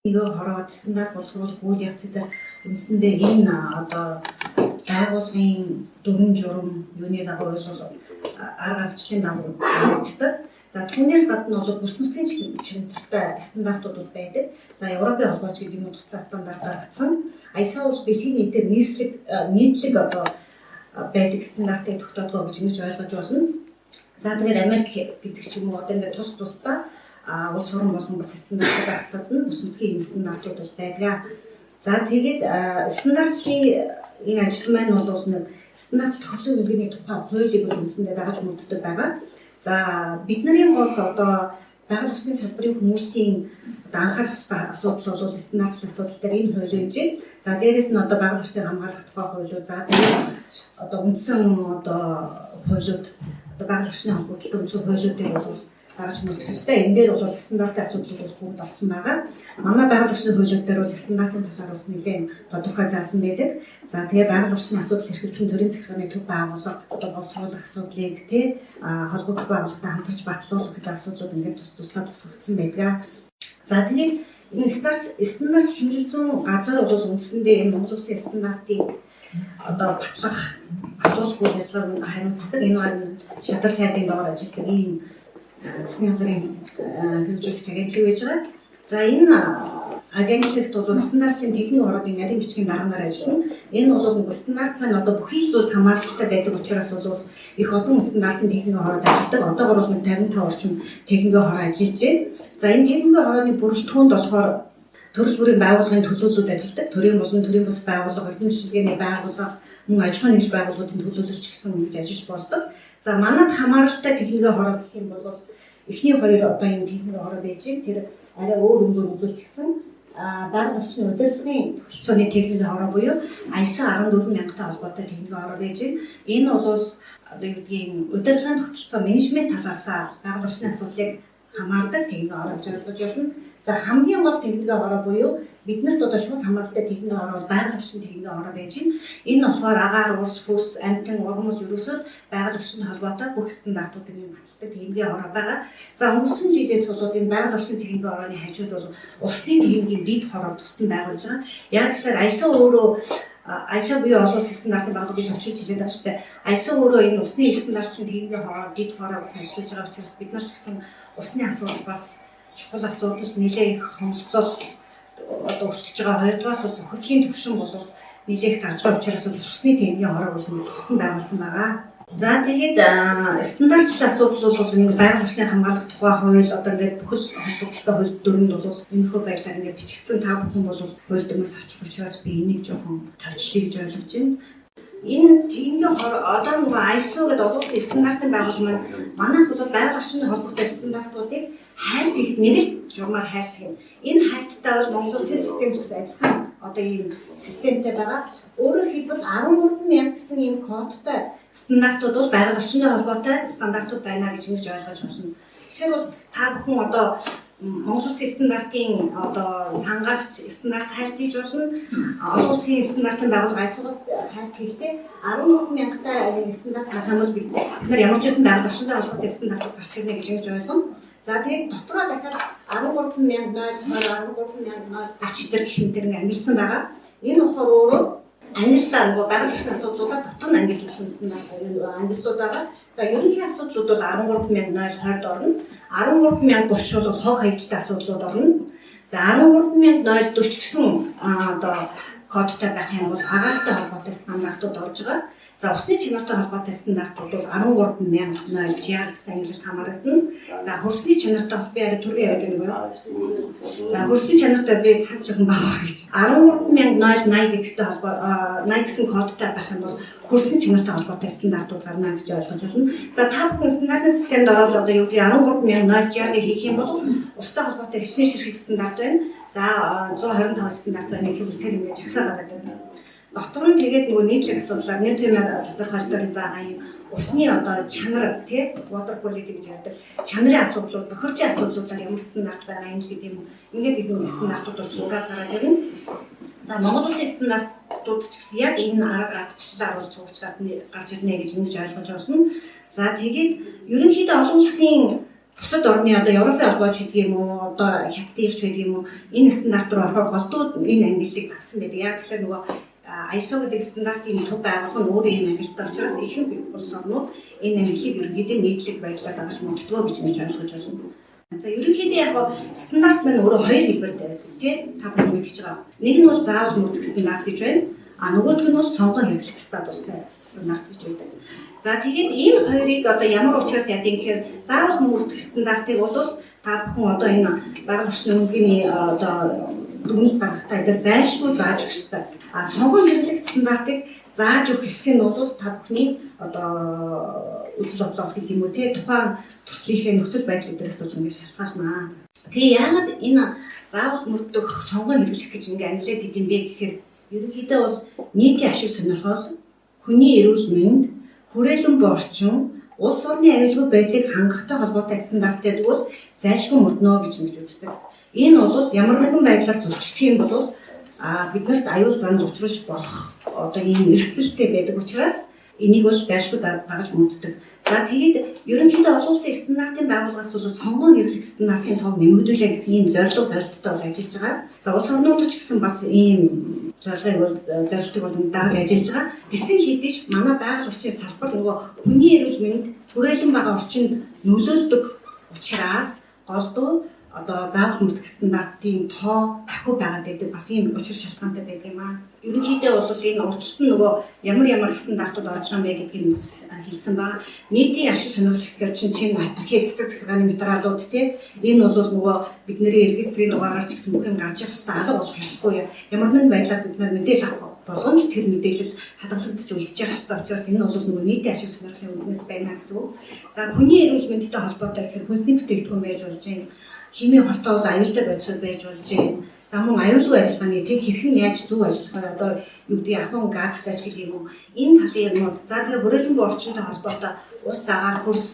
Нөгөө хороод стандарт боловсруулах үйл явц дээр үндсэндээ энэ одоо байгууллагын дүрм журам юуны дагуу арга арчлалын дагуу явагддаг. За түүнээс гадна бол бүс нутгийн чанартай стандартууд байдаг. За Европын холбооч гэдэг нь тусгай стандарт гаргасан. ISO бол дэлхийн нийтээр нийтлэг одоо байдаг стандартыг тогтоодгоо гэж ингэж ойлгож байна. За тэгэхээр Америк гэдэг ч юм уу одоо ингээд тусдаа улс орон болон бас стандартууд багтаадна. Бүс нутгийн стандартууд бол байдаг. За тэгээд стандартын энэ ажил маань бол нэг стандарт тохиолдлын үлгэний тухай хуулийг үндсэндээ дагаж мөрддөг байгаа. За бидний гол одоо байгаль орчны салбарын хүмүүсийн анхаарах ёстой асуудал бол стандартын асуудал дээр энэ хууль байж. За дээрэс нь одоо байгаль орчныг хамгаалах тухай хуулиуд за тэгээд одоо үндсэн одоо хуулиуд одоо байгаль орчны холбоотой үндсэн хуулиудыг бол гаргаж мөрдөх ёстой. Энэ дээр бол стандартын асуудлууд бол бүгд олцсон байгаа. Манай байгаль орчны хуулиуд дээр бол стандартын талаар бас нэлээд тодорхой заасан байдаг. За тэгээ байгаль орчны асуудал эрхэлсэн төрийн захиргааны төв байгууллага одоо боловсруулах асуудлыг холбогдох байгууллагатай хамтарч батлуулах гэдэг асуудлууд ингээд тусдаа тусгагдсан байдаг. За тэгээд энэ стандарт хэмжүүлсэн газар бол үндсэндээ энэ Монгол Улсын стандартыг одоо батлуулах үйл ажиллагааг хариуцдаг. Энэ маань шадар сайдын доор ажилладаг ийм засгийн газрын хөгжүүлэгч агентлаг байж байгаа. За энэ агентлагт бол стандартын техник орооны нарийн бичгийн дарганаар ажиллана. Энэ бол нэг стандарт маань одоо бүхий л зүйлд хамааралтай байдаг учраас бол их олон стандартын техник ороод ажилладаг. Одоогоор бол 55 орчим техник ороо ажиллаж байна. За энэ техник орооны бүрэлдэхүүнд болохоор төрөл бүрийн байгууллагын төлөөллүүд ажилладаг. Төрийн болон төрийн бус байгууллага, эрдэм шилгээний байгууллага, мөн аж ахуйн нэгж байгууллагуудын төлөөлөлч гэсэн ингэж ажиллаж болдог. За манад хамааралтай техник ороо гэх юм бол эхний хоёр одоо энэ техник ороо байж байна. Тэр арай өөр өнгөөр үзүүлж гисэн байгаль орчны удирдлагын тогтолцооны техник ороо буюу ISO 14000-тай холбоотой техник ороо байж байна. Энэ бол одоо юу гэдгийг удирдлагын тогтолцоо менежмент талаас байгаль орчны асуудлыг хамаардаг техник ороо гэж ойлгож байна. За хамгийн гол техник ороо буюу биднэрт одоо шууд хамааралтай техник ороо байгаль орчны техник ороо байж байна. Энэ болохоор агаар, ус, хөрс, амтан, ургамал ерөөсөө байгаль орчны холбоотой бүх стандартуудыг хангалттай техник ороо байгаа. За өнгөрсөн жилээс бол энэ байгаль орчны техник орооны хажууд бол усны техникийн дэд хороо тусдан байгуулж байгаа. Яг тэгэхээр ISO өөрөө ISO буюу олон улсын стандартын байгууллагыг очиж хэлээд байгаа шүү дээ. ISO өөрөө энэ усны стандартын техник хороо дэд хороо ажиллаж байгаа учраас бид нар ч гэсэн усны асуудал бас чухал асуудал нэлээд их хомсдол одоо өртөж байгаа. Хоёрдугаар бол хөдөлгөөний төвшин бол нэлээд гарч байгаа учраас усны техникийн хороо бол тусдан байгуулсан байгаа. За тэгээд стандартлын асуудал бол энэ байгаль орчныг хамгаалах тухай хууль одоо ингээд бүхэл холбогдолтой хууль дүрмэнд бол энэхүү байдлаар ингээд бичигдсэн та бүхэн бол хууль дүрмээс авчих учраас би энийг жоохон тавьчлаа гэж ойлгож байна. Энэ техникийн хороо одоо нөгөө ISO гэдэг олон улсын стандартын байгууллага манайх бол байгаль орчны холбоотой стандартуудыг хайлт их нэрэл журмаар хайлтдаг юм. Энэ хайлттай бол Монгол Улсын систем ч гэсэн адилхан одоо ийм системтэй байгаа. Өөрөөр хэлбэл 13,000 гэсэн ийм кодтой стандартууд бол байгаль орчны холбоотой стандартууд байна гэж ингэж ойлгож байна. Тэгэхээр бол та бүхэн одоо Монгол Улсын стандартын одоо сангаас стандарт хайлт хийж болно. Олон улсын стандартын байгууллага ISO-гоос хайлт хийхдээ 13,000-тай стандарт харах юм бид нар ямар ч байсан байгаль орчны холбоотой стандартууд гарч ирнэ гэж ингэж ойлгоно. За тэгээд дотроо дахиад 13,000 13,040 төр гэх мэт ингэ ангилсан байгаа. Энэ болохоор өөрөө ангиллаа нөгөө байгаль орчны асуудлуудаар дотор нь ангилж ирсэн стандарт ангиллууд байгаа. За ерөнхий асуудлууд бол 13,020 орно. 13,030 бол хог хаягдaltaй асуудлууд орно. За 13,040 гэсэн одоо кодтой байх юм бол агаартай холбоотой стандартууд орж байгаа. За усны чанартай холбоотой стандартууд бол 13,060 гэсэн ангилалд хамаарагдана. За хөрсний чанартай холбоо яриа түрүү яриад байна уу? За хөрсний чанартай би цаг жоохон бага гэж. 13,080 гэдэгтэй холбоо 80 гэсэн кодтой байх юм бол хөрсний чанартай холбоотой стандартууд гарна гэж ойлгож байна. За та бүхэн стандартын системд ороод одоо юу гэдэг 13,060-ыг хийх юм бол устай холбоотой хичнээн ширхэг стандарт байна. За 125 стандарт байна гэвэл тэр ингэж жагсаа гараад байна. Дотор нь тэгээд нөгөө нийтлэг асуудлаар нэр томьёо тодорхойлтоор байгаа юм усны одоо чанар тий water quality гэж ярьдаг чанарын асуудлууд бохирдлын асуудлуудаар ямар стандарт байгаа юм гэдэг юм. Ингээд энэ стандартууд бол зургаад гараад ирнэ. За Монгол Улсын стандартууд ч гэсэн яг энэ арга ардчлалаар бол зурж гарч ирнэ гэж ингэж ойлгож байна. За тэгээд ерөнхийдөө олон улсын бусад орны одоо Европын албач гэдэг юм уу, одоо хятадын ч гэдэг юм уу, энэ стандарт руу орохоор голдууд энэ ангиллыг татсан байдаг. Яг тэгэхээр нөгөө ISO гэдэг стандартын төв байгуулах нь өөрөө юм ангилалтай учраас ихэнх улс орнууд энэ ангиллыг ерөнхийдөө нийтлэг байдлаар дагаж мөнгөдгөө гэж ойлгож байна. За ерөнхийдөө яг стандарт маань өөрөө хоёр хэлбэртэй байдаг тийм та бүхэн мэдчихэж байгаа. Нэг нь бол заавал мөрдөх стандарт гэж байна. А нөгөөх нь бол сонгон хэрэглэх статустай стандарт гэж байдаг. За тэгээд энэ хоёрыг одоо ямар учраас яа гэхээр заавал мөрдөх стандартыг бол та бүхэн одоо энэ байгаль орчны үнэлгээний одоо дүгнэлт гаргахтаа дээр зайлшгүй зааж өгөх ёстой. А сонгон хэрэглэх стандартыг зааж өгөх хэсэг нь бол та бүхний одоо үзэл бодлоос гэх юм уу те тухайн төслийнхээ нөхцөл байдал дээрээс бол ингэ шалтгаална. Тэгээ яагаад энэ заавал мөрдөх сонгон хэрэглэх гэж ингэ ангилаад идэм бэ гэхээр ерөнхийдөө бол нийтийн ашиг сонирхол, хүний эрүүл мэнд, хүрээлэн буй орчин, улс орны аюулгүй байдлыг хангахтай холбоотой стандартыг бол зайлшгүй мөрднө гэж үздэг. Энэ бол ямар нэгэн байдлаар зөрчигдөх юм бол биднэрт аюул занд учруулж болох одоо ийм эрсдэлтэй байдаг учраас энийг бол зайлшгүй дагаж мөрддөг. За тэгээд ерөнхийдөө олон улсын стандартын байгууллагаас бол сонгон хэрэглэх стандартын тов нэмэгдүүлэх гэсэн ийм зорилго зорилттой бол ажиллаж байгаа. За улс орнууд ч гэсэн бас ийм зорилтыг бол дагаж ажиллаж байгаа. Гэсэн хэдий ч манай байгаль орчны салбар нөгөө хүний эрүүл мэнд хүрээлэн байгаа орчинд нөлөөлдөг учраас голдуу одоо заавал мөрдөх стандартын тоо бахиу байгаад байдаг бас ийм учир шалтгаантай байдаг юм аа. Ерөнхийдөө бол энэ урдчлалт нь нөгөө ямар стандартууд орж байгаа юм бэ гэдгийг бас хэлсэн ба. Нийтийн ашиг сонирхол гэхээр чинь архив засаг захиргааны материалууд тийм энэ бол нөгөө бидний регистрийн дугаараар ч гэсэн бүх юм гарч явах хэрэгтэй алга болох ёсгүй. Ямар нэгэн байдлаар бид нар мэдээлэл авах болгоно тэр мэдээлэл хадгалагдаж үлдчих явах хэрэгтэй учраас энэ бол нөгөө нийтийн ашиг сонирхлын үүднээс байна гэсэн үг. За хүний эрүүл мэндтэй холбоотой гэхээр хүнсний бүтээгдэхүүн байж болж байна. Химийн хортоос аюултай байдлууд байж болж байна. За мөн аюулгүй ажиллагааны тэг хэрхэн яаж зөв ажиллахаар одоо юу гэдэг ахын газтайч гэдэг юм уу. Энэ талын юмуд за тэгээ бүрэлдэхүүн буй орчинтой холбоотой ус агаар хөрс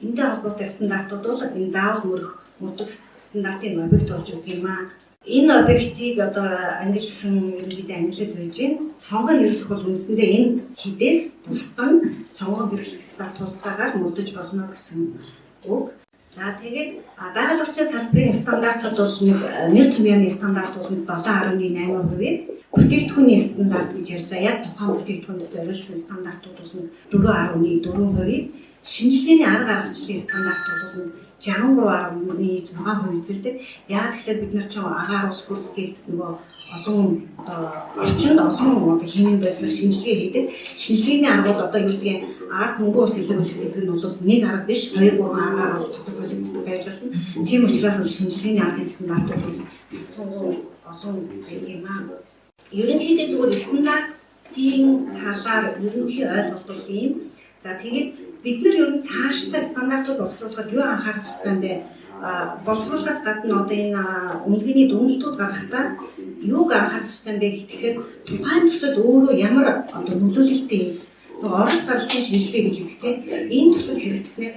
энэтэй холбоотой стандартууд бол энэ заавал мөрдөх стандартын объект болж өгөх юм аа. Энэ объектыг одоо ангилсан ерөнхийдөө ангилал байж байна. Сонгон хэрэглэх бол үндсэндээ энэ хідээс бусдын сонгон хэрэглэх статустаагаар мөрдөж болно гэсэн үг. За тэгээд байгаль орчны салбарын стандартууд бол нэр томьёоны стандарт бол 7.8%, бүтээгдэхүүний стандарт гэж ярьж байгаа. Яг тухайн бүтээгдэхүүнд зориулсан стандартууд бол 4.4%, шинжилгээний арга аргачлалын стандарт бол 63.6% эзэлдэг. Яг тэгэхээр бид нар ч агаар ус хөрс гэдэг нөгөө олон орчинд олон химийн байдлаар шинжилгээ хийдэг. Шинжилгээний аргууд одоо юу гэдгийг ард хөнгөн ус илэрүүлэх гэдэг нь бол нэг арга биш 2-3 аргаар бол тодорхойлогддог байж болно. Тийм учраас шинжилгээний аргын стандартууд олон байдаг юм аа. Ерөнхийдөө зүгээр стандартын талаар ерөнхий ойлголт бол ийм. За тэгээд бид нар ер нь цаашдаа стандартууд боловсруулахад юу анхаарах хэрэгтэй юм бэ? Боловсруулахаас гадна одоо энэ үнэлгээний дүгнэлтүүд гаргахдаа юуг анхаарах хэрэгтэй юм бэ гэхээр тухайн төсөл өөрөө ямар одоо нөлөөлөлттэй орон зарлалын шинжилгээ гэж үүдэг тийм энэ төсөл хэрэгцснээр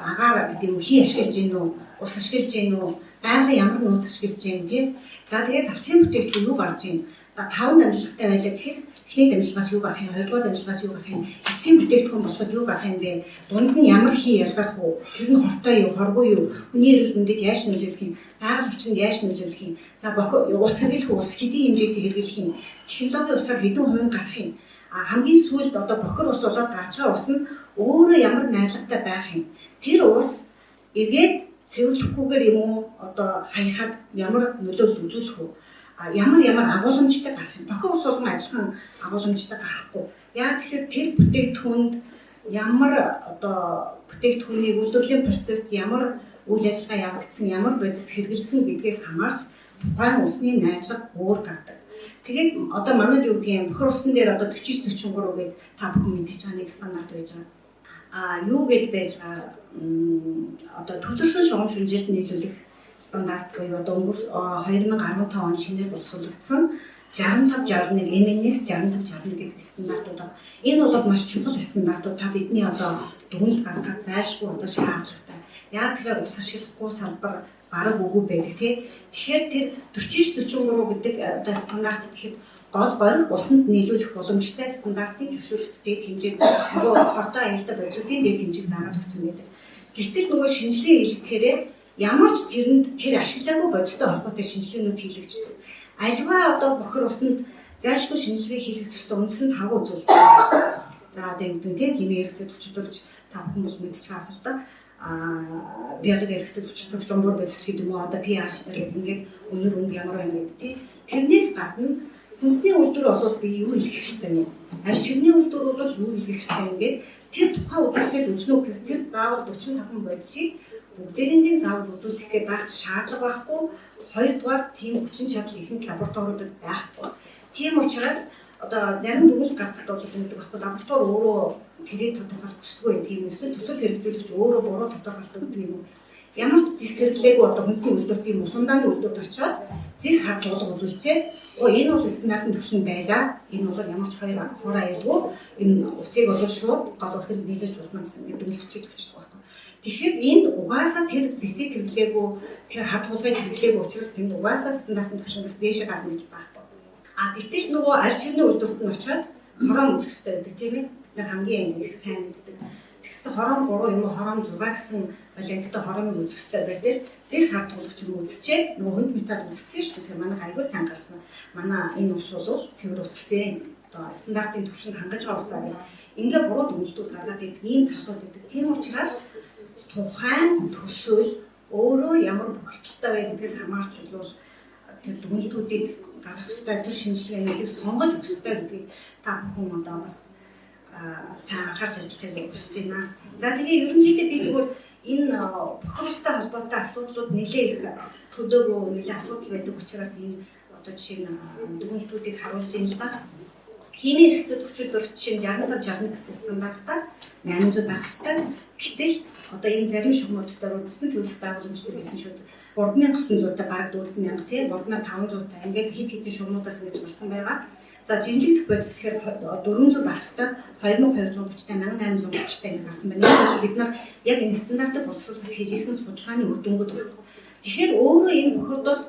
агаар гэдэг юм хий ашиглаж гин үү, ус ашиглаж гин үү, байгалийн ямар нөөц ашиглаж гин тийм. За тэгээд завсрын бүтээгдэхүүн юу гарч ийн 5 дамжлагтай байлаа гэхэд эхний дамжлагаас юу гарах юм, хоёрдугаар дамжлагаас юу гарах юм, эцсийн бүтээгдэхүүн болоход юу гарах юм бэ? Дунд нь ямар хий ялгарх уу? Тэр нь хортой юу, хоргүй юу? Хүний эрүүл мэндэд яаж нөлөөлөх юм? Байгаль орчинд яаж нөлөөлөх юм? За ус хэрэглэх ус хэдийн хэмжээтэй хэрэглэх юм? Технологийн усаар хэдэн хувийн гарах юм? Хамгийн сүүлд одоо бохир ус болоод гарч байгаа ус нь өөрөө ямар найрлагатай байх юм? Тэр ус эргээд цэвэрлэхгүйгээр юм уу? Одоо хаяхад ямар нөлөөлөл үзүүлэх үү? Ямар агуулмжтай гарах юм. Бохир ус болгон адилхан агуулмжтай гарахгүй. Яг тэгэхээр тэр бүтээгдэхүүнд ямар одоо бүтээгдэхүүний үйлдвэрлэлийн процесс ямар үйл ажиллагаа явагдсан, ямар бодис хэрэгэлсэн гэдгээс хамаарч тухайн усны найрлага өөр гардаг. Тэгээд одоо манайд юу гэх юм бохир усны дээр одоо 49-43 гээд та бүхэн мэдчихэж байгаа нэг стандарт байж байгаа. Юу гээд байж байгаа одоо төвлөрсөн шугам шүнжээлд нийлүүлэх стандарт буюу одоо өнгөр 2015 он шинээр боловсруулагдсан 6561 NNS 6561 гэдэг стандартууд байна. Энэ бол маш чухал стандартууд. Та бидний одоо дүгнэлт гаргахад зайлшгүй одоо шаардлагатай. Яг тэгэхээр ус ашиглахгүй салбар бараг үгүй байдаг тий. Тэгэхээр тэр 49-43 гэдэг одоо стандарт гэхэд гол борих усанд нийлүүлэх боломжтой стандартын зөвшөөрөлттэй хэмжээг нөгөө хортой аюултай байдлуудын дэд хэмжээг заагаад өгсөн байдаг. Гэтэл нөгөө шинжилгээ хийхээр ямар ч тэр ашиглаагүй бодистой холбоотой шинжилгээнүүд хийлэгддэг. Альва одоо бохир усанд зайлшгүй шинжилгээ хийх ёстой үндсэн 5 үзүүлэлт байна. За одоо юм тийм химийн хэрэгцээ 44-ч 5 хүн бол мэдчих байгаа л да. Биологийн хэрэгцээ 44-ч жумбар бодис гэдэг юм уу одоо pH дээр ингээд өнөр өнг ямар байна гэдэг тийм. Тэрнээс гадна хүнсний үйлдвэр бол би юу хийх ёстой юм. Арь ширний үйлдвэр бол юу хийх ёстой юм гээд тэр тухайн үзүүлэлтээр үзнэ үү гэс тэр заавал 45 бодисыг бүгдээрийн заавал үзүүлэхэд даах шаардлага байхгүй. Хоёрдугаар тийм хүчин чадал ихэнх лабораториудад байхгүй. Тийм учраас одоо зарим дүгнэлт гаргахад бол гэдэг байхгүй лаборатори өөрөө тэрийг тодорхойлох хүсдэггүй юм. Тийм эсвэл төсөл хэрэгжүүлэгч өөрөө буруу тодорхойлдог юм. Ямар ч зис хэрэглээгүй одоо хүнсний үйлдвэрт юм сундааны үйлдвэрт очиод зис хадгалах үзүүлчээ. Энэ бол стандартын түвшинд байлаа. Энэ бол ямар ч хор аюулгүй. Энэ усыг бол шууд гол өрхөнд нийлүүлж болно гэсэн юм дүгнэлтчид өгч байгаа. Тэгэхээр энд угаасаа тэр зэсийг хэрэглээгүй, тэр хадгалгыг хэрэглээгүй учраас тэнд угаасаа стандартын түвшингээс дээш гарна гэж байхгүй. Гэтэл нөгөө арь чирний үйлдвэрт нь очиод хорон үзэх хэрэгтэй гэдэг тийм ээ. Тэр хамгийн их сайн мэддэг. Тэгсэн хорон 3 юм уу хорон 6 гэсэн валенттай хоромыг үзэх хэрэгтэй байдаг. Зэс хадгалагч юм үзчихээ нөгөө хүнд металл үзчихсэн шүү дээ. Тэгэхээр манайх айгүй сайн гарсан. Манай энэ ус бол цэвэр ус гэсэн одоо стандартын түвшинд хангаж байгаа усаа гэх. Ингээ буруу дүгнэлтүүд гаргаад идэг ийм тасууд идэг. Тийм учраас тухайн төсөл өөрөө ямар бохирдолтой вэ гэдгээс хамаарч бол тэр дүгнэлтүүдийг гаргах ёстой, тэр шинжилгээнийг сонгож өгөх ёстой гэдгийг та бүхэн одоо бас сайн анхаарч ажиллахыг хүсэж байна. За тэгээ ерөнхийдөө би зүгээр энэ бохирдолтой холбоотой асуудлууд нэлээ их төдөөгөө нэлээ асуудал байдаг учраас энэ одоо жишээ нь дүгнэлтүүдийг харуулж байна л да. Химийн хэрэгцээ 44 жишээ нь 65-61 гэсэн стандартаар 800 байх ёстой. Гэтэл одоо энэ зарим шугамуудаар үндсэн цэвэрлэх байгууламжууд гэсэн шүү дээ. 3900-тай бараг 4000 тийм 4500-тай ингээд хэд хэдэн шугамудаас ингэж болсон байгаа. За жинхэнэ бодис гэхээр 400 байх ёстой 2230-тай 1830-тай ингэ гарсан байна. Бид нар яг энэ стандартыг боловсруулахад хийж исэн судалгааны үр дүнгууд байна. Тэгэхээр өөрөө энэ бохирдол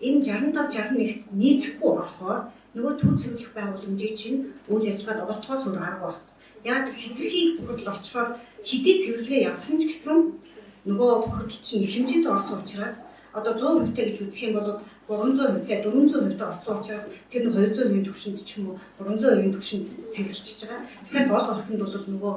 энэ 65-61-т нийцэхгүй болохоор нөгөө төв цэвэрлэх байгууламжийн чинь үйл ажиллагаанд оролцохоос өөр арга байхгүй. Яг хэтэрхий бохирдол орчхоор хэдий цэвэрлэгээ явсан ч гэсэн нөгөө бохирдол чинь их хэмжээнд орсон учраас одоо 100% гэж үзэх юм бол 300%-тай 400%-тай орсон учраас тэр нэг 200%-ийн түвшинд ч юм уу 300%-ийн түвшинд цэвэрлчихэж байгаа. Тэгэхээр гол орхинд бол нөгөө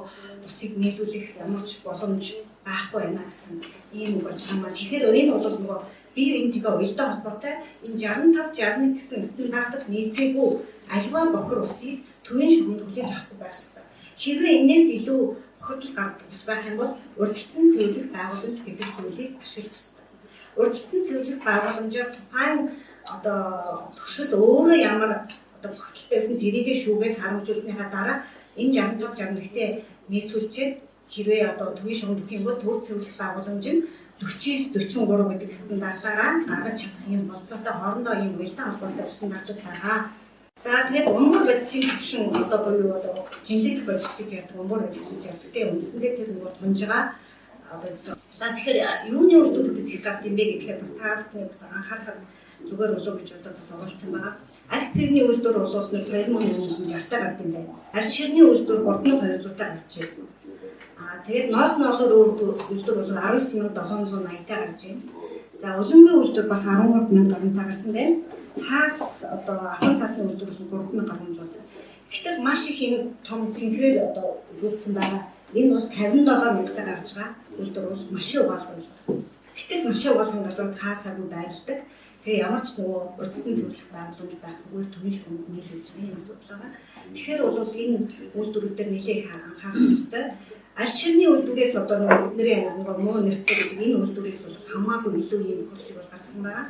усыг нийлүүлэх ямар ч боломж байхгүй байна гэсэн ийм үг болж байгаа. Тэгэхээр энэ бол нөгөө би энэ тэгээ уялдаа холбоотой энэ 65-61 гэсэн стандартад нийцээгүй альва бохир усыг төвийн шугамд хүлээж авах байх ёстой. Хэрвээ энэс илүү бохирдол гардаг ус байх юм бол урьдчилсан цэвэрлэх байгууламж гэдэг зүйлийг ашиглах ёстой. Урьдчилсан цэвэрлэх байгууламжаар тухайн одоо төсөл өөрөө ямар одоо бохирдолтой байсан тэрийгэ шүүгээс харамжуулсныхаа дараа энэ 65-61-тэй нийцүүлчихэд хэрвээ одоо төвийн шугамд өгөх юм бол төв цэвэрлэх байгууламж нь 49-43 гэдэг стандартаараа гаргаж чадах юм болцоотой хоорондоо ийм уялдаа холбоотой стандартууд байгаа. За тэгээд умбар бодисын түвшин одоо буюу одоо жинлэг бодис гэж ярьдаг умбар бодис гэж ярьдаг. Тэгээд үндсэндээ тэр нөгөө тунжгаа бодис. За тэгэхээр юуны үйлдвэрүүдээс хийж авд юм бэ гэхээр бас таардны бас анхаарах зүгээр болов гэж одоо бас оролцсон байгаа. Архипивний үйлдвэр бол 2960-тай гардаг юм байна. Арь ширний үйлдвэр 3200-тай гарч байна. Тэгээд ноос ноолоор үйлдвэр бол 19780-тай гарч байна. За улангийн үйлдвэр бас 13000 гаруйтай гарсан байна. Цаас одоо ахын цаасны үйлдвэр бол 3300. Гэтэл маш их энэ том цэнхрээр одоо үйлдсэн байгаа. Энэ бас 57000-тай гарч байгаа. Үйлдвэр бол машин угаалгын. Гэтэл машин угаалгын газрууд хаасаагүй байрладаг. Тэгээ ямар ч нөгөө урьдчилсан цэвэрлэх байгууламж байхгүй төвийн шугамд нийлүүлж байгаа юм судалгаа. Тэгэхээр бол энэ үйлдвэрүүдээр нэлээд их анхаарах ёстой. Арь ширний үйлдвэрээс одоо бидний нөгөө муу нэртэй гэдэг энэ үйлдвэрээс бол хамаагүй илүү юм хөрлөг бол гарсан байгаа.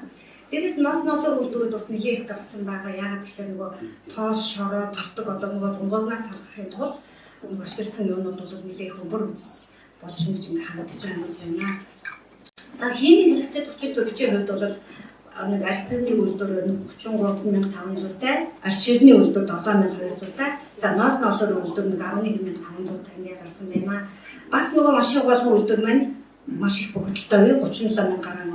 Дээрээс ноос ноолоор үйлдвэрүүд бас нэлээд их гарсан байгаа. Яагаад гэвэл нөгөө тоос шороо тавтаг одоо нөгөө зунгоогнаас салгахын тулд нөгөө ашигласан юмнууд бол нэлээд их өмөр үс болж ингэж хандж байгаа юм байна. За химийн хэрэгцээ 40-40-ийн хувьд бол нэг архипивний үйлдвэр 33500-тай, арь ширний үйлдвэр 7200-тай, за ноос ноолоор үйлдвэр 11500-тай ингэ гарсан байна. Бас нөгөө машин угаалгын үйлдвэр маань маш их бохирдолтой 37000 гаруй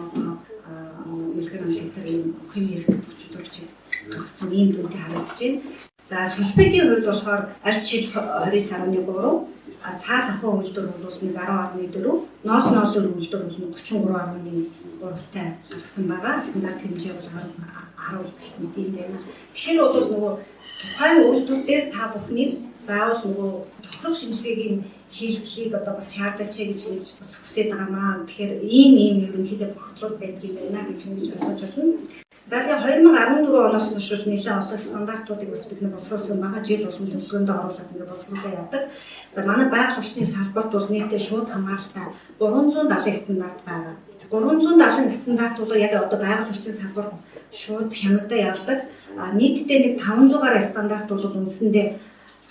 миллиграмм литр юм химийн хэрэгцээ 40-40 гарсан ийм дүнтэй харагдаж байна. За сульфидийн хувьд болохоор арь шил 29.3, цаас ахуй үйлдвэр бол нэг 10.4, ноос ноолын үйлдвэр бол 33.3-тай гарсан байгаа. Стандарт хэмжээ бол 10 гэх мэт юм байна. Тэгэхээр бол нөгөө тухайн үйлдвэр дээр та бүхний заавал нөгөө тогтмол шинжилгээг хийлгэхийг одоо бас шаардаж гэж бас хүсэж байгаа маа. Тэгэхээр ийм ерөнхийдөө бодлого байдаг юм байна гэж ойлгож байна. За тэгээ 2014 оноос хойш нэлээд олон стандартуудыг бас бид боловсруулсан байгаа. Жил болгон төлөвлөгөөнд оруулаад ингээд боловсруулаад явдаг. За манай байгаль орчны салбарт бол нийтдээ шууд хамааралтай 370 стандарт байгаа. 370 стандарт бол яг одоо байгаль орчны салбарт шууд хянагдаа явдаг. Нийтдээ нэг 500 гаруй стандарт бол үндсэндээ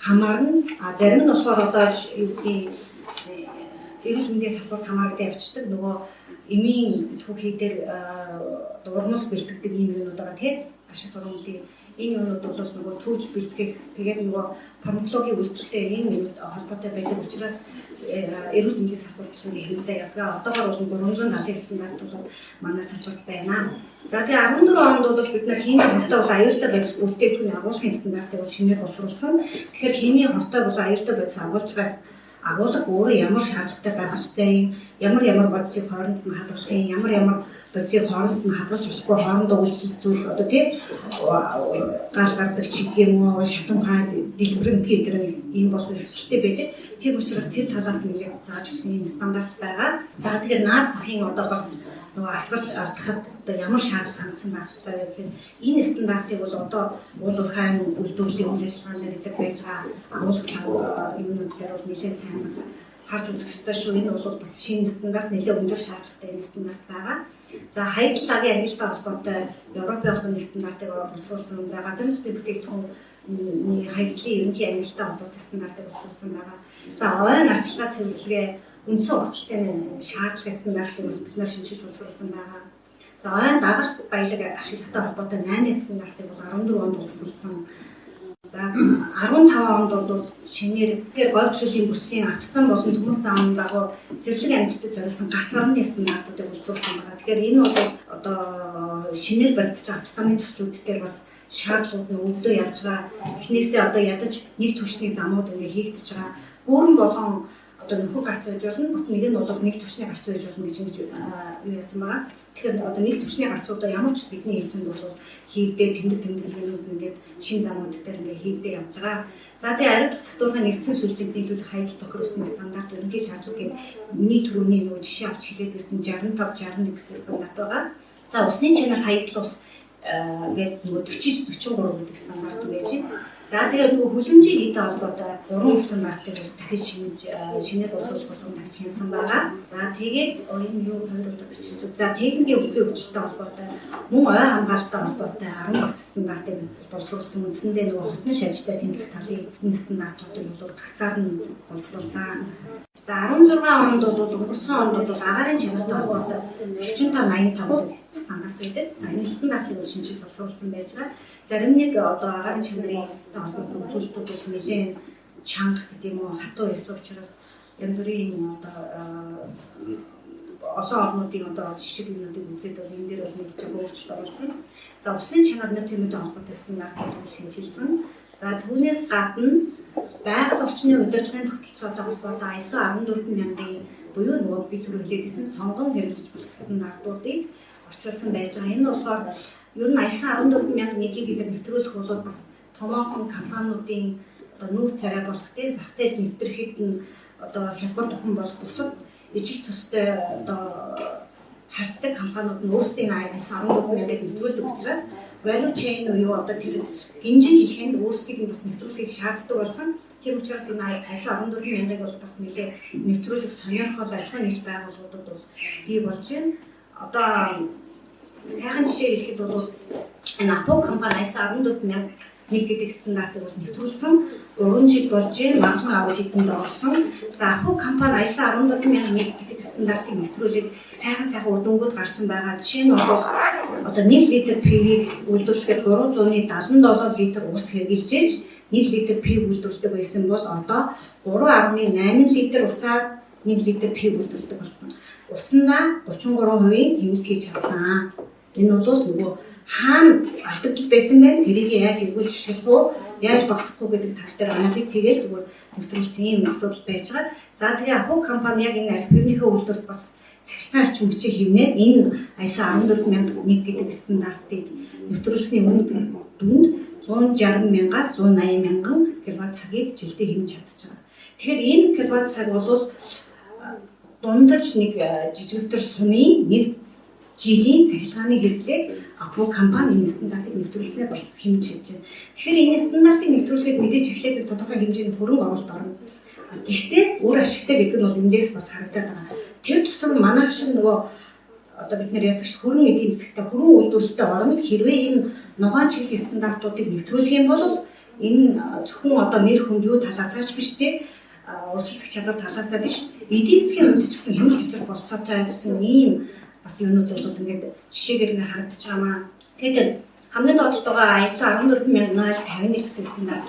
хамаарна. Зарим нь болохоор одоо эрүүл мэндийн салбарт хамаардаг явцдаг. Нөгөө эмийн түүхий дээр урмус бэлтгэдэг ийм юмнууд байгаа тийм ашиг тургамлын энэ юмнууд бол нөгөө түүж бэлтгэх тэгээд нөгөө фармакологийн үйлчлэлтэй энэ юмуд холбоотой байдаг учраас эрүүл мэндийн салбарт ингээ хэмжээ явгаа. Одоогоор бол 370 стандарт бол манай салбарт байна. За тэгээ 14 онд бол бид нар химийн хортой бол аюултай бодис бүтээгдэхүүний агуулгын стандартыг бол шинээр боловсруулсан. Тэгэхээр химийн хортой бол аюултай бодис агуулгаас агуулга өөрөө ямар шаардлагатай байх ёстой, ямар бодисыг хооронд нь хадгалах юм, ямар бодисыг хооронд нь хадгалж болохгүй хоорондоо үйлчлэх зүйл одоо тийм гал гардаг чиг юм уу, шатан хаа дэлгэрэнт гэдэг ийм бол эрсдэлтэй байдаг. Тийм учраас тэр талаас нь ингээд зааж өгсөн юм стандарт байгаа. За тэгэхээр наад захын одоо бас нөгөө асгарч алдахад одоо ямар шаардлага хандсан байх ёстой вэ гэхээр энэ стандартыг бол одоо уул уурхайн үйлдвэрлэлийн үйл ажиллагааны дээр байж байгаа агуулга юмнууд дээр бол нэлээд сайн бас харж үзэх ёстой шүү. Энэ бол бас шинэ стандарт нэлээд өндөр шаардлагатай энэ стандарт байгаа. За хаягдлагын ангилалтай холбоотой Европын албаны стандартыг боловсруулсан. За газар нутгийн бүтээгдэхүүн хаягдлын ерөнхий ангилалтай холбоотой стандартыг боловсруулсан байгаа. За ойн арчилгаа цэвэрлэгээ үндсэн урталтай шаардлагын стандартыг бас бид нар шинжиж боловсруулсан байгаа. За ойн дагалт баялаг ашиглагтай холбоотой 8 стандартыг бол 14 онд боловсруулсан. За 15 онд бол шинээр говь зүйлийн бүсийн автоцсан болон төмөр заамын дагуу зэрлэг амьтдад зориулсан гарц гарны стандартуудыг боловсруулсан байгаа. Тэгэхээр энэ бол одоо шинээр баригдаж автоцсаны төслүүд дээр бас шаардлагууд нь өвдөө явж байгаа. Эхнээсээ одоо ядаж нэг түвшний замууд ингээ хийгдэж байгаа. Бүрэн болон одоо нөхөр гарц байж болно. Бас нэг нь бол нэг түвшний гарц байж болно гэж ингэж юу яасан байгаа. Тэгэхээр одоо нэг түвшний гарцуудаа ямар ч сэдвийн ээлжинд бол хийгдээ тэмдэглэгээнүүд ингээд шин замууд дээр ингээд хийгдээ явж байгаа. За тэгээ ариун татварга нэгдсэн сүлжээг дийлүүлэх хаягдл тохируулсны стандарт ерөнхий шаардлагыг миний түрүүний нөгөө жишээ авч хэлээд байсан 65-61 гэсэн стандарт байгаа. За усны чанар хаягдл ус ингээд нөгөө 49-43 гэдэг стандарт байж байна. За тэгээд нөгөө хүлэмжийн хэдэн холбоотой 3 стандартыг дахиж шинээр боловсруулах болгон тавьж хянсан байгаа. За тэгээд энэ юу хоёроо бичиж. За техникийн өвгөө хөгжилтэй холбоотой мөн ой хамгаалалттай холбоотой 10 багц стандартыг боловсруулсан. Үндсэндээ нөгөө хотын шавьжтай тэмцэх талын энэ стандартуудыг бол гацаар нь боловсруулсан. За 16 онд бол өнгөрсөн онд бол агаарын чанартай холбоотой 45-85 стандарт байдаг. За энэ стандартыг шинжиж боловсруулсан байж байгаа. Зарим нэг одоо агаарын чанарын холбоотой үзүүлэлтүүд бол нэлээд чанга гэдэг юм уу хатуу байсан учраас янз бүрийн одоо олон орнуудын одоо жишг юмнуудыг үзээд бол энэ дээр бол нэг жоо өөрчлөлт оруулсан. За усны чанарны тэмдэгтэй холбоотой стандартууд шинжилсэн. За түүнээс гадна байгаль орчны удирдлагын тогтолцоотой холбоотой ISO 14000-ийн буюу нөгөө би түрүү хэлээдсэн сонгон хэрэглэж болох стандартуудыг орчуулсан байж байгаа. Энэ болохоор ер нь ISO 14001-ийг гэдэг нэвтрүүлэх бол бас томоохон компаниудын одоо нүүр царай болох тийм зах зээлд нэвтрэхэд нь одоо хялбар тухайн болох бусад ижил төстэй одоо харьцдаг компаниуд нь өөрсдийн ISO 14000-ыг нэвтрүүлдэг учраас value chain уу одоо тэр гинжин хэлхэнд өөрсдийг нь бас нэвтрүүлэхийг шаарддаг болсон. Тийм учраас энэ ISO 14000-ыг бол бас нэлээд нэвтрүүлэх сонирхол аж ахуйн нэгж байгууллагуудад бол бий болж байна. Одоо сайхан жишээ хэлэхэд бол энэ Apple компани ISO 14000 гэдэг стандартыг бол нэвтрүүлсэн 3 жил болж байна. Магадлан аудитэнд орсон. За Apple компани ISO 14000 гэдэг стандартыг нэвтрүүлээд сайхан үр дүнгууд гарсан байгаа. Жишээ нь бол одоо 1 литр PV-ийг үйлдвэрлэхэд 377 литр ус хэрглэж 1 литр PV үйлдвэрлэдэг байсан бол одоо 3.8 литр усаар 1 литр PV үйлдвэрлэдэг болсон. Уснаа 33% хэмжиж чадсан. Энэ бол нөгөө хаана алдагдал байсан бэ? Тэрийг яаж эргүүлж ашиглах уу? Яаж багасгах уу гэдэг тал дээр анализ хийгээл зүгээр нэвтрүүлсэн ийм асуудал байж байгаа. За тэгээ Апу компани яг энэ архивынхээ үйлдвэрт бас цахилгаан орчин хүчийг хэмнээд энэ ISO 14001 гэдэг стандартыг нэвтрүүлсний дүнд 160,000-аас 180,000 киловатт цагийг жилдээ хэмжиж чадчих байгаа. Тэгэхээр энэ киловатт цаг бол дундаж нэг жижигтэр сумын нэг жилийн цахилгааны хэрэглээг Апу компани энэ стандартыг нэвтрүүлснээр бас хэмжиж хийж байна. Тэгэхээр энэ стандартыг нэвтрүүлэхэд мэдээж эхлээд тодорхой хэмжээний хөрөнгө оруулалт орно. Гэхдээ үр ашигтай гэдэг нь бол эндээс бас харагдаад байгаа. Тэр тусам манайх шиг нөгөө одоо бид нэр ядаж хөрөнгө эдийн засагта хөрөнгө үйлдвэрлэлтэй орно хэрвээ энэ ногоон чиглэлийн стандартуудыг нэвтрүүлэх юм бол энэ зөвхөн одоо нэр хүнд юу талаасаа ч биш те урсгалдах чадвар талаасаа биш эдийн засгийн хувьд ч гэсэн хэмжиж хэвчэх болцоотой гэсэн ийм бас юмнууд бол ингээд жишээгээр нь харагдаж байгаамаа. Тэгээд хамгийн доотлолт байгаа ISO 14051 гэсэн стандарт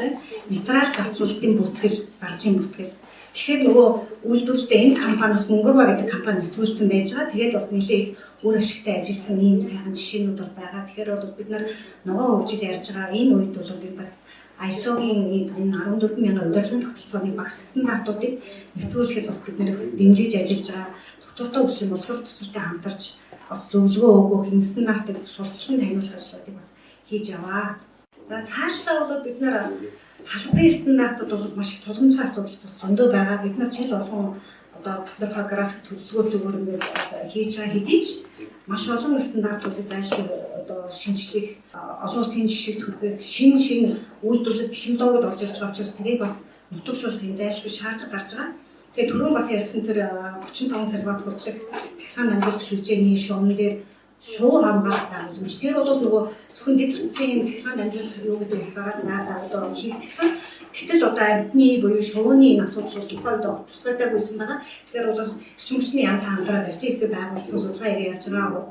нейтрал зарцуулалтын бүртгэл, зарлалын бүртгэл. Тэгэхээр нөгөө үйлдвэрлэлтэй энэ компаниас Мөнгөрва гэдэг компани нэвтрүүлсэн байж байгаа. Тэгээд бас нэлээд их үр ашигтай ажилласан ийм сайхан жишээнүүд бол байгаа. Тэгэхээр бол бид нар ногоон хөгжиж ярьж байгаа энэ үед бол би бас ISO-гийн энэ 14000 удирдлагын тогтолцооны багц стандартуудыг нэвтрүүлэхэд бас бид нэр дэмжиж ажиллаж байгаа. Доктортой үсгийн боловсрол төсөлтэй хамтарч бас зөвлөгөө өгөх энэ стандартыг сурчлан таниулах ажлуудыг бас хийж яваа. За цаашлаа бол бид нар салбарын стандартууд бол маш их тулгымцсан асуудал бас зөндөө байгаа. Бид нар жил болгон одоо график төлөвлөгөөтэйгээр ингээд хийж байгаа хэдий ч маш олон стандартуудыг зайлшгүй одоо шинжлэх олон улсын жишээ төлөвлөх шинэ үйлдвэрлэл технологид орж ирж байгаа учраас тэрийг бас нутагшуулах юм зайлшгүй шаардлага гарч байгаа. Тэгээд түрүүн бас ярьсан тэр 35 киловатт хүртэлх цахилгаан дамжуулах шилжээний шугам дээр шуу хамгаалалт байгууламж. Тэр бол нөгөө зөвхөн дэд утсын цахилгаан дамжуулах юу гэдэг утгаараа одоо хийгдсэн. Гэтэл одоо амьтны буюу шууны асуудал бол тухайд тусгайдаг байсан байгаа. Тэгэхээр бол эрчим хүчний яам хамтраад ажлын байгуулсан судалгаа хийж байгаа.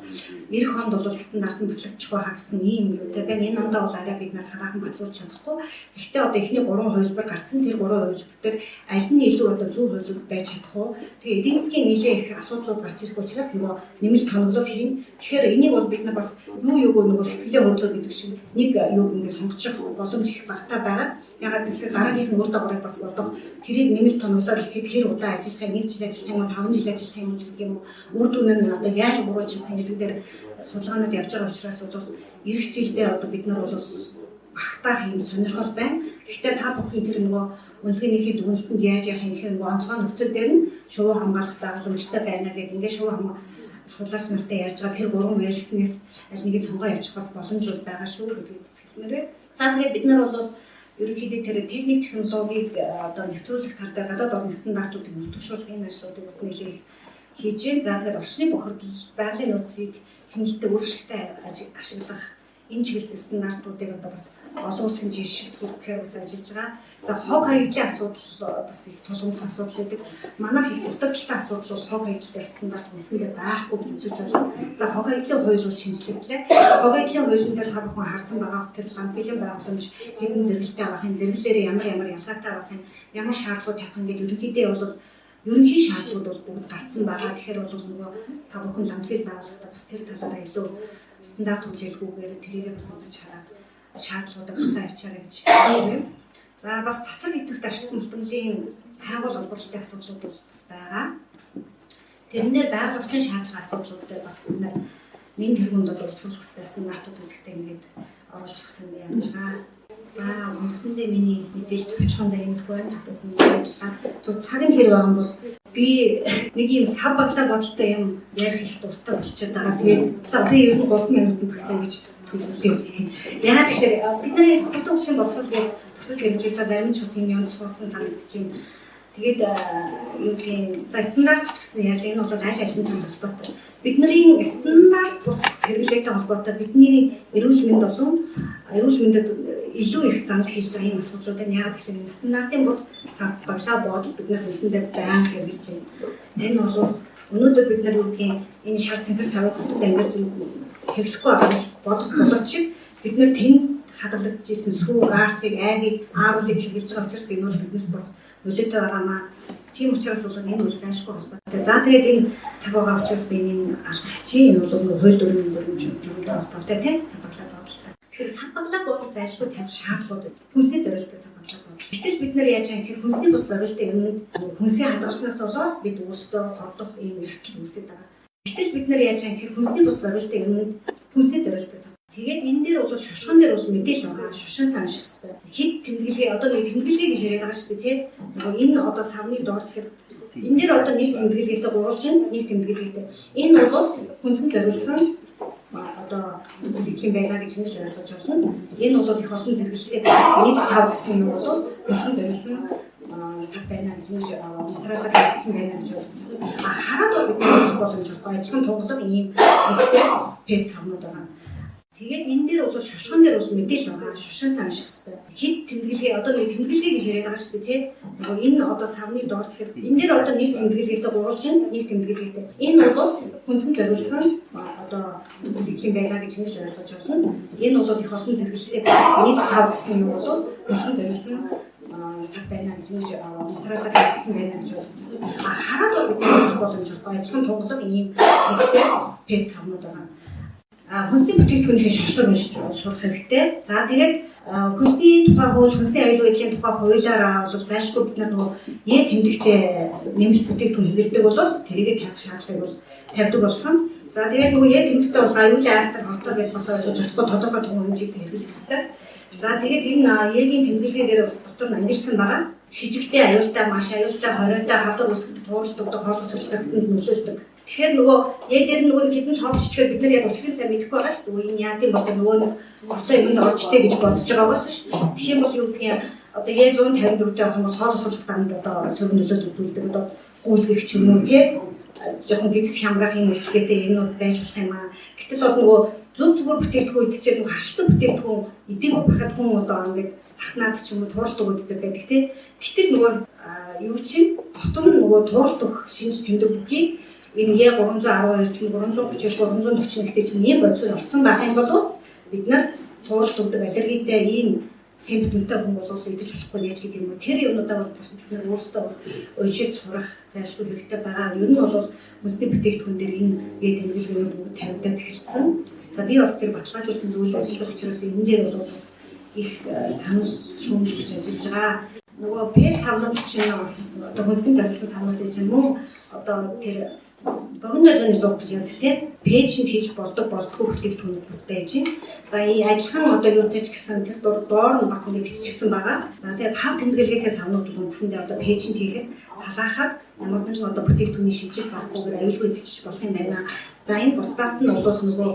90 онд бол стандарт нь батлагдчих байгаа гэсэн ийм юутай байна. Энэ ондоо бол арай бид нар хараахан батлуулж чадахгүй. Гэхдээ одоо эхний 3 хувилбар гарсан. Тэр 3 хувилбар дээр аль нь илүү одоо зөв хувилбар байж чадах уу? Тэгээ эдийн засгийн нэлээд их асуудлууд гарч ирэх учраас нөгөө нэмэлт тоноглол хийн. Тэгэхээр энийг бол бид нар бас юуг нөгөө сэтгэлийн хөдлөл гэдэг шиг нэг юуг ингэ сонгочих боломж их багтаа байгаа. Ягаад гэвэл дараагийн үр дагаврыг бас бодох тэрийг нэмэлт тоноглоор ихэд хэр удаа ажиллах юм, 1 жил ажиллах юм уу, 5 жил ажиллах юм гэдэг юм уу, үр дүн нь одоо яаж буруулж чадах юм гэдэг дээр судалгаанууд явж байгаа учраас бол эх жилдээ одоо бид нар бол багтаах юм сонирхол байна. Гэхдээ та бүхэн тэр нөгөө үнэлгээнийхээ дүгнэлтэнд яаж явах юм гэхээр нөгөө онцгой нөхцөл дээр нь шувуу хамгаалах байгууламжтай байна гэдэг ингээд шувуу судлаач нартай ярьж байгаа тэр 3 верснээс аль нэгийг сонгоо явуучих бас боломжууд байгаа шүү гэдгийг хэлмээрээ. За тэгээд бид нар бол ерөнхийдөө тэр техник технологиг одоо нэвтрүүлэх тал дээр гадаад орны стандартуудыг нутагшуулах энэ ажлуудыг бас нэлээд хийж байна. За тэгээд орчны бохирдол, байгалийн нөөцийг хэмждэг үр ашигтай ашиглах энэ чиглэлийн стандартуудыг одоо бас олон улсын жишг төрөхөөр бас ажиллаж байгаа. За хог хаягдлын асуудал бас их тулгымцсан асуудал гэдэг. Манайх их утгатай асуудал бол хог хаягдлын стандарт үндсэндээ байхгүй гэж үзэж байна. За хог хаягдлын хууль бол шинжлэхлээ. Хог хаягдлын хуулийн дээр та бүхэн харсан байгаа тэр ландфилийн байгууламж хэдэн зэрэгэлтэй авах юм, зэрэглэлээр ямар ялгаатай авах юм, ямар шаардлагууд тавих юм гэдэг ерөнхийдөө бол ерөнхий шаардлагууд бол бүгд гарсан байгаа. Тэгэхээр бол нөгөө та бүхэн ландфил байгуулахдаа бас тэр талаараа илүү стандарт хүлээлгүйгээр тэрийг бас үзэж хараад шаардлагуудаа тусгай авчаарай гэж хэлээ. За бас цацраг идэвхтэй ашигт мултмлын хайгуул олборлолтын асуудлууд бас байгаа. Тэрнээр байгаль орчны шаардлага асуудлуудыг бас бид нэн тэргуунд бол суулгах хэрэгтэй стандартууд гэдэгтэй ингээд оруулчихсан явж байгаа. За үндсэндээ миний мэдээлэл төвчхон дээр юм байна. Та бүхэн баярлалаа. Зөв цаг нь хэрэг байгаа юм бол би нэг юм сав баглаа бодолтой юм ярих их дуртай болчиход байгаа. Тэгээд за би ер нь 3 минут өгөхтэй гэж төлөвлөе. Яагаад гэхээр бидний хотын хөгжлийн боловсрол төсөл хэрэгжүүлж байгаа зарим ч бас юм суусан санагдчихэв. Тэгээд юу гэдэг за стандарт ч гэсэн яг энэ бол аль алинтай холбоотой. Бидний стандарт бус хэрэглээтэй холбоотой бидний эрүүл мэнд болон эрүүл мэндэд илүү их занал хийж байгаа юм асуудлууд нь яагаад гэхээр стандартын бус сав баглаа бодол бидний хүсэндээ байнга хэрэгжиж байна. Энэ бол өнөөдөр бид нар юу гэдгийг энэ шар цэнхэр савд хотод амьдарч хэрэглэхгүй байгаа гэж бодох боловч бид нар тэнд хадгалагдчихсэн сүү, гаарцыг, айгийг, ааруулыг хэрэглэж байгаа учраас энэ бол биднээс бас нөлөөтэй байгаамаа. Тийм учраас бол энэ үл зайлшгүй холбоотой. За тэгээд энэ цаг байгаа учраас би энэ алдчихжээ. Энэ бол хууль дүрмийн дүрмжтэй холбоотой тийм сав баглаа бодолтой. Тэгэхээр сав баглаа бодол зайлшгүй тавих шаардлагууд хүнсний зорилттой сав баглаа бодол Гэтэл бид нар яаж гэхээр хүнсний бус зорилттой юм хүнсээ хадгалснаас болоод бид өөрсдөө хордох ийм эрсдэл үүсэж байгаа. Гэтэл бид нар яаж гэхээр хүнсний бус зорилттой юм хүнсээ зорилттой. Тэгээд энэ дээр бол шошгон дээр бол мэдээлэл байгаа. Шошин санах хэрэгтэй. Хэд тэмдэглэгээ одоо нэг тэмдэглэгээ гэж яриад байгаа шүү дээ тийм. Энэ одоо савны доор гэхээр энэ дээр одоо нэг тэмдэглэгээтэй гурвалжин нэг тэмдэглэгээтэй. Энэ бол хүнсэн зориулсан одоо үеийн байга гэж нэг ойлгож байна. Энэ бол их олон зэрэглэлтэй нэг 5 гэсэн юм бол хүнсэн зориулсан сав байна гэж нэг материалаар хийгдсэн байна гэж байна. Хараад бид нэг боломж байгаа. Адилхан тунгалаг ийм пэт савнууд байгаа. Тэгээд энэ дээр бол шошгон дээр бол мэдээлэл байгаа. Шошин санах хэрэгтэй. Хэд тэмдэглэгээ одоо нэг тэмдэглэгээ гэж яриад байгаа шүү дээ тийм. Энэ одоо савны доор гэхээр энэ дээр одоо нэг тэмдэглэгээтэй гурвалжин нэг тэмдэглэгээтэй. Энэ бол хүнсэн зориулсан одоо үеийн байга гэж нэг ойлгож байна. Энэ бол их олон зэрэглэлтэй нэг 5 гэсэн юм бол хүнсэн зориулсан сав байна гэж нэг материалаар хийгдсэн байна гэж байна. Хараад бид нэг боломж байгаа. Адилхан тунгалаг ийм пэт савнууд байгаа. Хүнсний бүтээгдэхүүнээ шашгаар уншиж сурах хэрэгтэй. За тэгээд хүнсний тухай хууль, хүнсний аюулгүй байдлын тухай хуулиараа бол зайлшгүй бид нар нөгөө тэмдэгтээ нэмэлт бүтээгдэхүүн хэрэглэдэг бол тэрийг тавих шаардлагыг бол тавьдаг болсон. За тэгээд нөгөө тэмдэгтээ бол аюулын айлтар хортор гэж бас ойлгож болохгүй тодорхой туган хэмжээтэй хэрэглэх хэрэгтэй. За тэгээд энэ Е-ийн тэмдэглэгээ дээр бас дотор нь ангилсан байгаа. Шижигтэй аюултай, маш аюултай, хориотой, хавдар үсгэд тууралдаг, хоолой сүлжлэхэд нөлөөлдөг. Тэгэхээр нөгөө дээр нөгөө хитэн тоопччихээр бид нар яг учрыг сайн мэдэхгүй байгаа шүү дээ. Энэ яа гэм бол нөгөө ортой юмд орчтой гэж бодож байгаа бас шүү дээ. Тэгэхээр бол юу гэх юм одоо Е154 дээр авах юм бол хоолой сүлжлэх замд одоо сөрөг нөлөөд үзүүлдэг одоо гүйцэтгэх ч юм уу тийм жоохон гидс хямрахын үйлчлэгээтэй юмнууд байж болох юм аа. Гэтэл бол нөгөө зөв зүгээр бүтээгдэхүүн идчихээд нөгөө харшилттай бүтээгдэхүүн эдийгүй бахад хүн одоо ингээд цахнаад ч юм уу тууралт өгдөг байдаг тийм. Гэтэл нөгөө юу чинь дотор нь нөгөө тууралт өгөх шинж тэмдэг бүхий энэ Е312 ч 339 340 гэдэг чинь ийм бодисод орцсон байх юм бол бид нар тууралт өгдөг аллергитэй ийм симптомтой хүн бол идэж болохгүй яаж гэдэг юм уу. Тэр юмудаа бол бид нар өөрсдөө бас уншиж сурах зайлшгүй хэрэгтэй байгаа. Ер нь бол хүнсний бүтээгдэхүүн дээр энэ тэмдэглэгүүд тавьдаг хэлсэн. За би бас тэр баталгаажуулалтын зөвлөл ажиллах учраас энэ дээр бол бас их санал шүүмжлж ажиллаж байгаа. Нөгөө пэт савнууд чинь одоо хүнсний зориулсан савнууд гэж юм уу? Одоо тэр богино зураг гэж ярьдаг тийм пэйжэнд хийж болдог болдгоо бүтээгдэхүүнүүд бас байж байна. За адилхан одоо юутай ч гэсэн тэр доор нь бас ингэ биччихсэн байгаа. За тэгээд хав тэмдэглэгээтэй савнууд үндсэндээ одоо пэйжэнд хийхэд халаахад ямар нэгэн одоо бүтээгдэхүүний шинжил гарахгүйгээр аюулгүй идчих болох юм байна. За энэ бусдаас нь бол нөгөө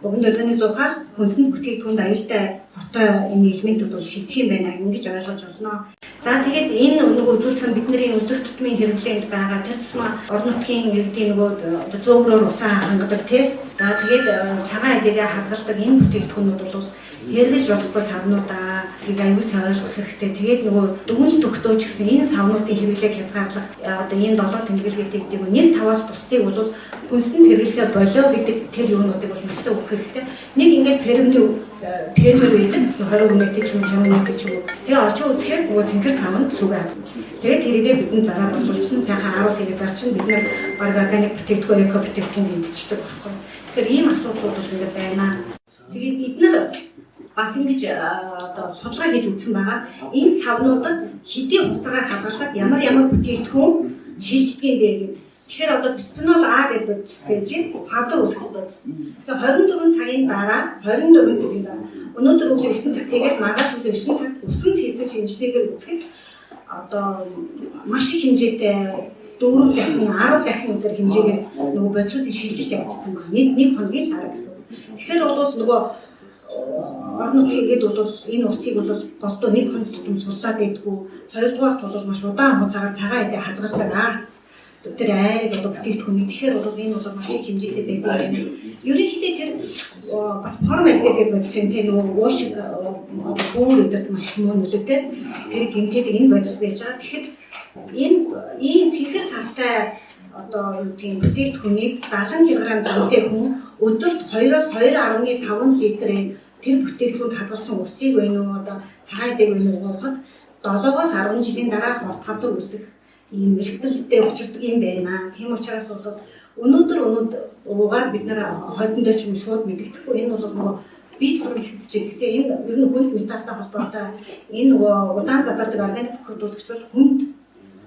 богино долооны зургаар хүнсний бүтээгдэхүүнд аюултай хортой энэ элементүүд бол шилжих юм байна ингэж ойлгож байна. За тэгээд энэ нөгөө үзүүлсэн бидний өдөр тутмын хэрэглээнд байгаа тэр тусмаа орон нутгийн иргэдийн нөгөө одоо зөөгрөөр усаа хангадаг тийм. За тэгээд цагаан эдэгээ хадгалдаг энэ бүтээгдэхүүнүүд бол хэрэглэж болохгүй савнуудааыг аюул сайн ойлгох хэрэгтэй. Тэгээд нөгөө дүгнэлт өгтөөч гэсэн энэ савнуудын хэрэглээг хязгаарлах одоо энэ 7 тэмдэглэгээтэй гэдэг нь 1-5-аас бусдыг бол хүнсэнд хэрэглэгээ болоо гэдэг тэр юунуудыг бол мэдсэн өгөх хэрэгтэй. Нэг ингээд фермер байдаг 20 хүнтэй ч юм 50 хүнтэй ч юм. Тэгээ очиж үзэхээр нөгөө цэнхэр савнд сүгэ. Тэгээд тэрийгээ бидний зараа боловчсон сайхан харуул хийгээ зарчин бид нар баг органик бүтээгдэхүүн эко бүтээгдэхүүн эзэлдэг байхгүй. Тэгэхээр ийм асуудлууд бол ингээд байна. Тэгээд эдгээр бас ингэж одоо судалгаа хийж үзсэн байгаа. Энэ савнуудад хэдийн хугацаагаар хадгалаад ямар бүтээгдэхүүн шилждэг юм бэ гэх. Тэгэхээр одоо биспенол А гэдэг бодис байж хавдар үсгэх бодис. Тэгэхээр 24 цагийн дараа 24 цагийн дараа өнөөдөр өглөө 9 цаг тэгээд маргааш өглөө 9 цаг усанд хийсэн шинжилгээгээр үзэхэд одоо маш их хэмжээтэй 4 дахин 10 дахин өдөр хэмжээгээр нөгөө бодисуудыг шилжилж явагдсан байна. Нэг хоногийн дараа гэсэн. Тэгэхээр бол нөгөө орон нутгийн иргэд бол энэ усыг бол голдуу нэг хоног тутам суллаад байдгүй. Хоёрдугаарт бол маш удаан хугацаагаар цагаан эдээ хадгалдаг арц тэр айг одоо бүтээгдэхүүн тэгэхээр бол энэ бол маш их хэмжээтэй байдаг юм. Ерөнхийдөө тэр бас форм гэдэг бодис юм тийм нөгөө уушиг өөр өдөрт маш их нөлөөтэй тэр гэмтээд энэ бодис байж байгаа. Тэгэхээр энэ цэнхэр савтай одоо юу тийм бүтээгдэхүүнийг 70 кг зүйтэй хүн өдөрт 2-оос 2.5 литрийн тэр бүтээгдэхүүнд хадгалсан усыг байна уу одоо цагаан эдэг байна уу гоход 7-оос 10 жилийн дараа хавдар үсэх ийм эрсдэлтэй учирдаг юм байна. Тийм учраас бол өнөөдөр уугаад бид нар хойдондоо ч юм шууд мэддэхгүй энэ бол нөгөө бие төрөлхөж чинь. Гэхдээ энэ ер нь хүнд металтай холбоотой энэ нөгөө удаан задардаг органик бохирдуулагч бол хүнд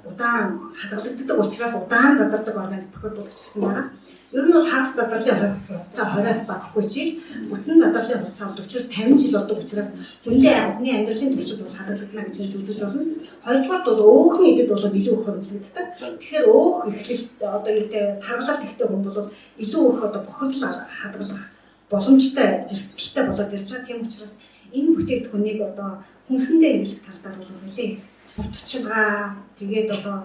удаан хадгалагддаг учраас удаан задардаг органик бохирдуулагч гэсэн байна. Ер нь бол хагас задарлын хугацаа 20-аас багагүй жил, бүтэн задарлын хугацаа 40-50 жил болдог учраас хүндээ анхны амьдралын туршид бол хадгалагдана гэж үзэж болно. Хоёрдугаар бол өөхний идэд бол илүү их хөрвүүлэгддэг. Тэгэхээр өөх эхлэлт одоо үүтэй таргалалт ихтэй хүн бол илүү их одоо бохирдол хадгалах боломжтой эрсдэлтэй болоод ирж байгаа. Тийм учраас энэ бүтээгдэхүүнийг одоо хүнсэндээ хэрэглэх талдаа бол нэлээд урдчилгаа тэгээд одоо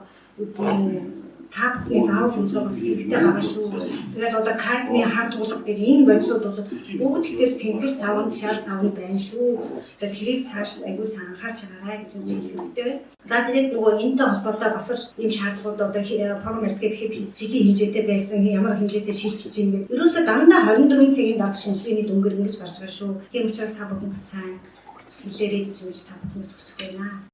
таапны заавал хөдөлгөөс хэрэгтэй байгаа шүү. Тэгээд одоо кадмийн хар тулга гэх энэ бодисууд бол бүгд тэр цэнхэр савнд, шар савнд байна шүү. Тэгээд тэрийг цааш аягүй анхаарч байгаарай гэж хэлэх хэрэгтэй байна. За тэгээд нөгөө энэтэй холбоотой бас л ийм шаардлагууд одоо формалт гэхэд хэдийн хэмжээтэй байсан, ямар хэмжээтэй шилжиж юм бэ? Ерөөсөө дандаа 24 цагийн дараач шинжилгээний дүнгээр ингэж гарч байгаа шүү. Тийм учраас та бүхэн сайн хэлээрэй гэж та бүхнээс хүсэж байна.